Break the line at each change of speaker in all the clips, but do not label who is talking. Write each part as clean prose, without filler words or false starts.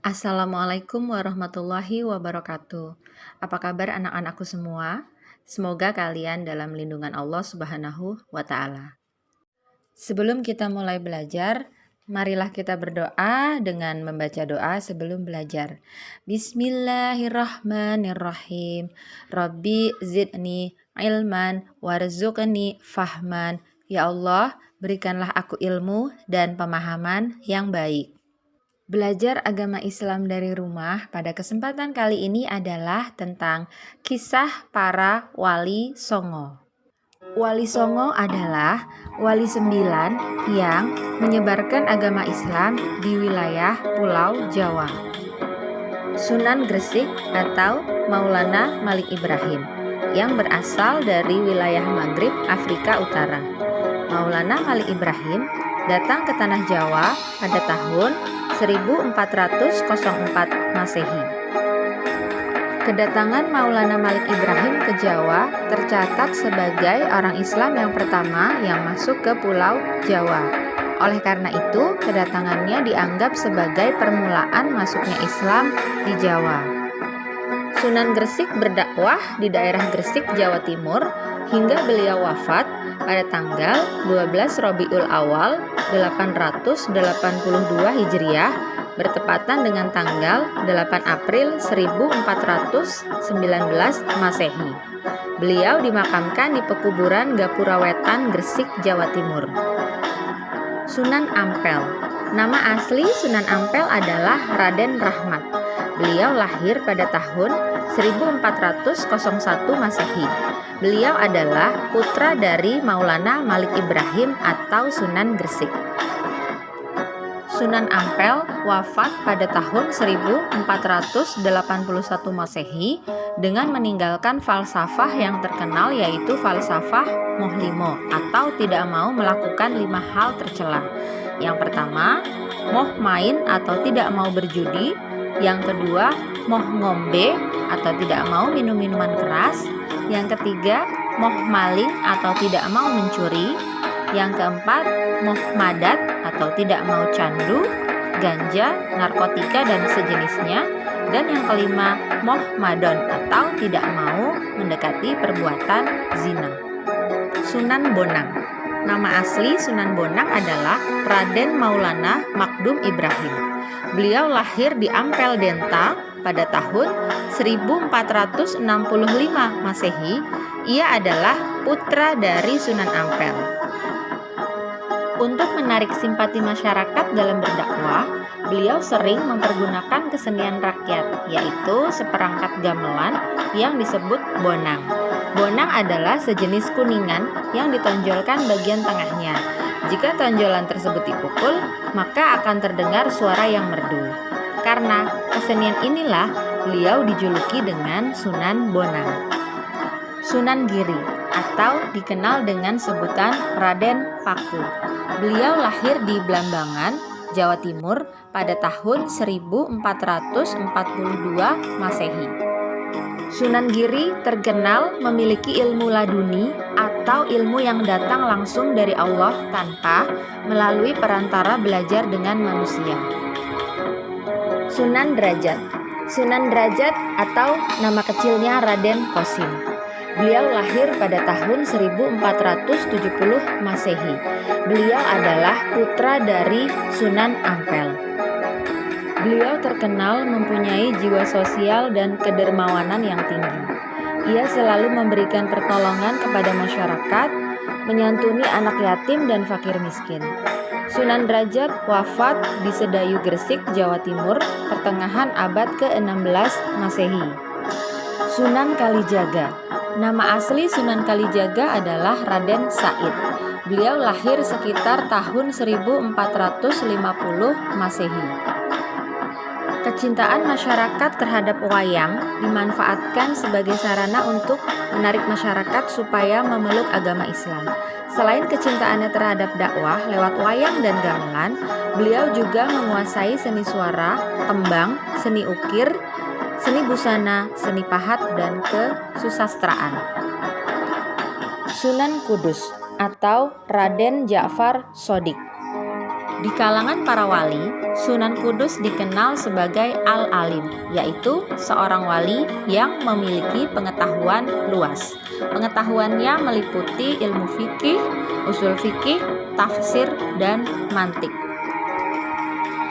Assalamualaikum warahmatullahi wabarakatuh. Apa kabar anak-anakku semua? Semoga kalian dalam lindungan Allah Subhanahu wa Ta'ala. Sebelum kita mulai belajar, marilah kita berdoa dengan membaca doa sebelum belajar. Bismillahirrahmanirrahim. Rabbi zidni ilman warzuqni fahman. Ya Allah, berikanlah aku ilmu dan pemahaman yang baik. Belajar agama Islam dari rumah pada kesempatan kali ini adalah tentang kisah para wali songo. Wali songo adalah wali 9 yang menyebarkan agama Islam di wilayah Pulau Jawa. Sunan Gresik atau Maulana Malik Ibrahim yang berasal dari wilayah Maghrib, Afrika Utara. Maulana Malik Ibrahim datang ke tanah Jawa pada tahun 1404 Masehi. Kedatangan Maulana Malik Ibrahim ke Jawa tercatat sebagai orang Islam yang pertama yang masuk ke Pulau Jawa. Oleh karena itu, kedatangannya dianggap sebagai permulaan masuknya Islam di Jawa. Sunan Gresik berdakwah di daerah Gresik, Jawa Timur hingga beliau wafat pada tanggal 12 Rabiul Awal 882 Hijriah bertepatan dengan tanggal 8 April 1419 Masehi. Beliau dimakamkan di pekuburan Gapura Wetan, Gresik, Jawa Timur. Sunan Ampel. Nama asli Sunan Ampel adalah Raden Rahmat. Beliau lahir pada tahun 1401 Masehi. Beliau adalah putra dari Maulana Malik Ibrahim atau Sunan Gresik. Sunan Ampel wafat pada tahun 1481 Masehi dengan meninggalkan falsafah yang terkenal, yaitu falsafah moh limo atau tidak mau melakukan 5 hal tercela. Yang pertama, moh main atau tidak mau berjudi. Yang kedua, moh ngombe atau tidak mau minum minuman keras. Yang ketiga, moh maling atau tidak mau mencuri. Yang keempat, moh madat atau tidak mau candu, ganja, narkotika dan sejenisnya. Dan yang kelima, moh madon atau tidak mau mendekati perbuatan zina. Sunan Bonang. Nama asli Sunan Bonang adalah Raden Maulana Makdum Ibrahim. Beliau lahir di Ampel Denta pada tahun 1465 Masehi. Ia adalah putra dari Sunan Ampel. Untuk menarik simpati masyarakat dalam berdakwah, beliau sering mempergunakan kesenian rakyat, yaitu seperangkat gamelan yang disebut bonang. Bonang adalah sejenis kuningan yang ditonjolkan bagian tengahnya. Jika tonjolan tersebut dipukul, maka akan terdengar suara yang merdu. Karena kesenian inilah beliau dijuluki dengan Sunan Bonang. Sunan Giri atau dikenal dengan sebutan Raden Paku. Beliau lahir di Blambangan, Jawa Timur pada tahun 1442 Masehi. Sunan Giri terkenal memiliki ilmu laduni atau ilmu yang datang langsung dari Allah tanpa melalui perantara belajar dengan manusia. Sunan Derajat. Sunan Derajat atau nama kecilnya Raden Kosim. Beliau lahir pada tahun 1470 Masehi. Beliau adalah putra dari Sunan Ampel. Beliau terkenal mempunyai jiwa sosial dan kedermawanan yang tinggi. Ia selalu memberikan pertolongan kepada masyarakat, menyantuni anak yatim dan fakir miskin. Sunan Derajat wafat di Sedayu, Gresik, Jawa Timur, pertengahan abad ke-16 Masehi. Sunan Kalijaga. Nama asli Sunan Kalijaga adalah Raden Said. Beliau lahir sekitar tahun 1450 Masehi. Kecintaan masyarakat terhadap wayang dimanfaatkan sebagai sarana untuk menarik masyarakat supaya memeluk agama Islam. Selain kecintaannya terhadap dakwah lewat wayang dan gamelan, beliau juga menguasai seni suara, tembang, seni ukir, seni busana, seni pahat, dan kesusastraan. Sunan Kudus atau Raden Ja'far Shodiq. Di kalangan para wali, Sunan Kudus dikenal sebagai Al-Alim, yaitu seorang wali yang memiliki pengetahuan luas. Pengetahuannya meliputi ilmu fikih, usul fikih, tafsir, dan mantik.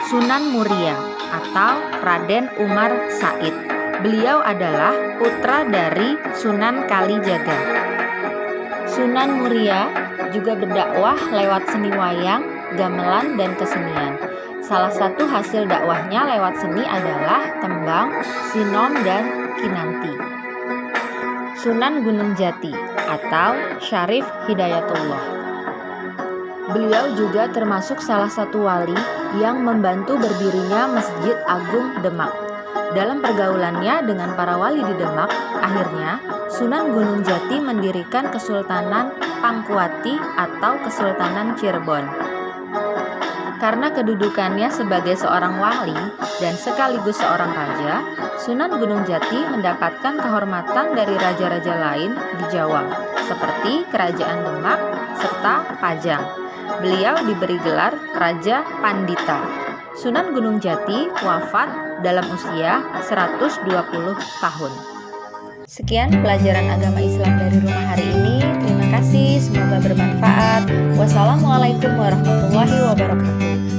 Sunan Muria atau Raden Umar Said. Beliau adalah putra dari Sunan Kalijaga. Sunan Muria juga berdakwah lewat seni wayang, gamelan, dan kesenian. Salah satu hasil dakwahnya lewat seni adalah tembang, sinom, dan kinanti. Sunan Gunung Jati atau Syarif Hidayatullah. Beliau juga termasuk salah satu wali yang membantu berdirinya Masjid Agung Demak. Dalam pergaulannya dengan para wali di Demak, akhirnya Sunan Gunung Jati mendirikan Kesultanan Pangkuati atau Kesultanan Cirebon. Karena kedudukannya sebagai seorang wali dan sekaligus seorang raja, Sunan Gunung Jati mendapatkan kehormatan dari raja-raja lain di Jawa, seperti Kerajaan Demak serta Pajang. Beliau diberi gelar Raja Pandita. Sunan Gunung Jati wafat dalam usia 120 tahun. Sekian pelajaran agama Islam dari rumah hari ini. Terima kasih, semoga bermanfaat. Wassalamualaikum warahmatullahi wabarakatuh.